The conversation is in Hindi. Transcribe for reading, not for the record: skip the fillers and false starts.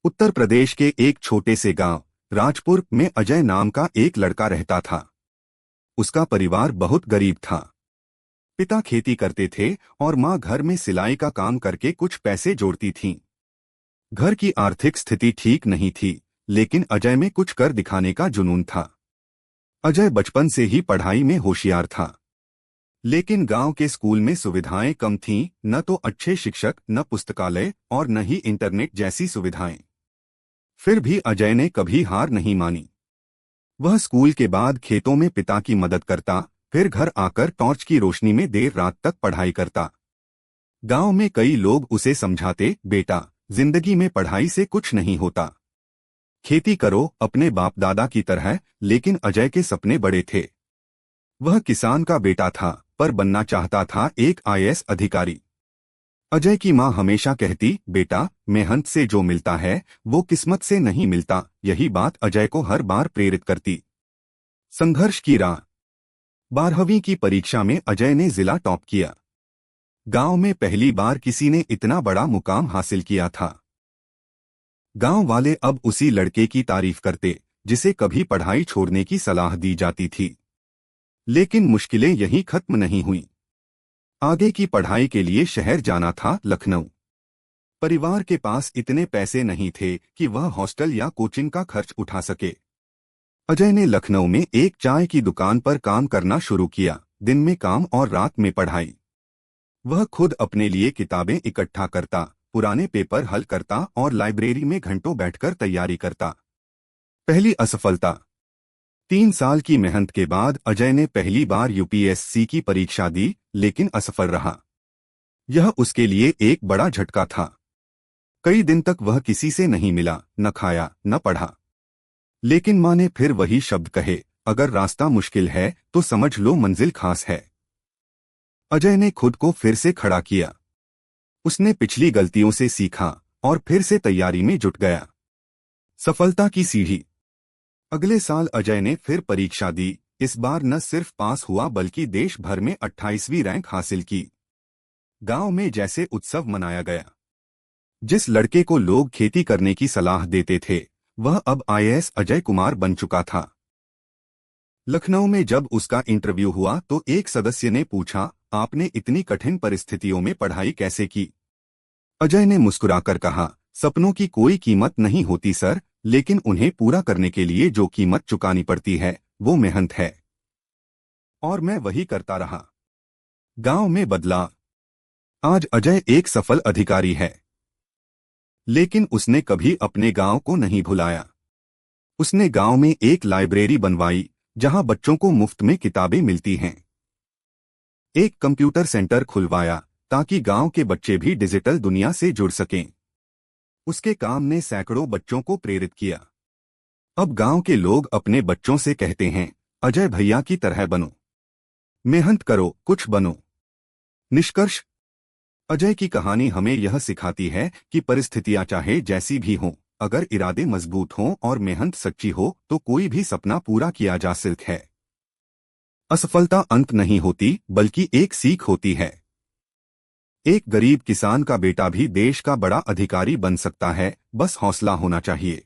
उत्तर प्रदेश के एक छोटे से गांव राजपुर में अजय नाम का एक लड़का रहता था। उसका परिवार बहुत गरीब था। पिता खेती करते थे और माँ घर में सिलाई का काम करके कुछ पैसे जोड़ती थीं। घर की आर्थिक स्थिति ठीक नहीं थी, लेकिन अजय में कुछ कर दिखाने का जुनून था। अजय बचपन से ही पढ़ाई में होशियार था, लेकिन गांव के स्कूल में सुविधाएं कम थीं, न तो अच्छे शिक्षक, न पुस्तकालय और न ही इंटरनेट जैसी सुविधाएं। फिर भी अजय ने कभी हार नहीं मानी। वह स्कूल के बाद खेतों में पिता की मदद करता, फिर घर आकर टॉर्च की रोशनी में देर रात तक पढ़ाई करता। गांव में कई लोग उसे समझाते, बेटा, जिंदगी में पढ़ाई से कुछ नहीं होता। खेती करो अपने बाप दादा की तरह। लेकिन अजय के सपने बड़े थे। वह किसान का बेटा था, पर बनना चाहता था एक आईएएस अधिकारी। अजय की माँ हमेशा कहती, बेटा, मेहनत से जो मिलता है वो किस्मत से नहीं मिलता। यही बात अजय को हर बार प्रेरित करती। संघर्ष की राह। 12वीं की परीक्षा में अजय ने जिला टॉप किया। गांव में पहली बार किसी ने इतना बड़ा मुकाम हासिल किया था। गांव वाले अब उसी लड़के की तारीफ करते, जिसे कभी पढ़ाई छोड़ने की सलाह दी जाती थी। लेकिन मुश्किलें यहीं खत्म नहीं हुईं। आगे की पढ़ाई के लिए शहर जाना था, लखनऊ। परिवार के पास इतने पैसे नहीं थे कि वह हॉस्टल या कोचिंग का खर्च उठा सके। अजय ने लखनऊ में एक चाय की दुकान पर काम करना शुरू किया। दिन में काम और रात में पढ़ाई। वह खुद अपने लिए किताबें इकट्ठा करता, पुराने पेपर हल करता और लाइब्रेरी में घंटों बैठकर तैयारी करता। पहली असफलता। 3 साल की मेहनत के बाद अजय ने पहली बार यूपीएससी की परीक्षा दी, लेकिन असफल रहा। यह उसके लिए एक बड़ा झटका था। कई दिन तक वह किसी से नहीं मिला, न खाया, न पढ़ा। लेकिन माँ ने फिर वही शब्द कहे, अगर रास्ता मुश्किल है तो समझ लो मंजिल खास है। अजय ने खुद को फिर से खड़ा किया। उसने पिछली गलतियों से सीखा और फिर से तैयारी में जुट गया। सफलता की सीढ़ी। अगले साल अजय ने फिर परीक्षा दी। इस बार न सिर्फ पास हुआ बल्कि देश भर में 28वीं रैंक हासिल की। गांव में जैसे उत्सव मनाया गया। जिस लड़के को लोग खेती करने की सलाह देते थे, वह अब आईएएस अजय कुमार बन चुका था। लखनऊ में जब उसका इंटरव्यू हुआ तो एक सदस्य ने पूछा, आपने इतनी कठिन परिस्थितियों में पढ़ाई कैसे की? अजय ने मुस्कुराकर कहा, सपनों की कोई कीमत नहीं होती सर, लेकिन उन्हें पूरा करने के लिए जो कीमत चुकानी पड़ती है वो मेहनत है। और मैं वही करता रहा। गांव में बदलाव। आज अजय एक सफल अधिकारी है, लेकिन उसने कभी अपने गांव को नहीं भुलाया। उसने गांव में एक लाइब्रेरी बनवाई, जहां बच्चों को मुफ्त में किताबें मिलती हैं। एक कंप्यूटर सेंटर खुलवाया ताकि गांव के बच्चे भी डिजिटल दुनिया से जुड़ सकें। उसके काम ने सैकड़ों बच्चों को प्रेरित किया। अब गांव के लोग अपने बच्चों से कहते हैं, अजय भैया की तरह बनो, मेहनत करो, कुछ बनो। निष्कर्ष। अजय की कहानी हमें यह सिखाती है कि परिस्थितियां चाहे जैसी भी हों, अगर इरादे मजबूत हों और मेहनत सच्ची हो तो कोई भी सपना पूरा किया जा सकता है। असफलता अंत नहीं होती, बल्कि एक सीख होती है। एक गरीब किसान का बेटा भी देश का बड़ा अधिकारी बन सकता है, बस हौसला होना चाहिए।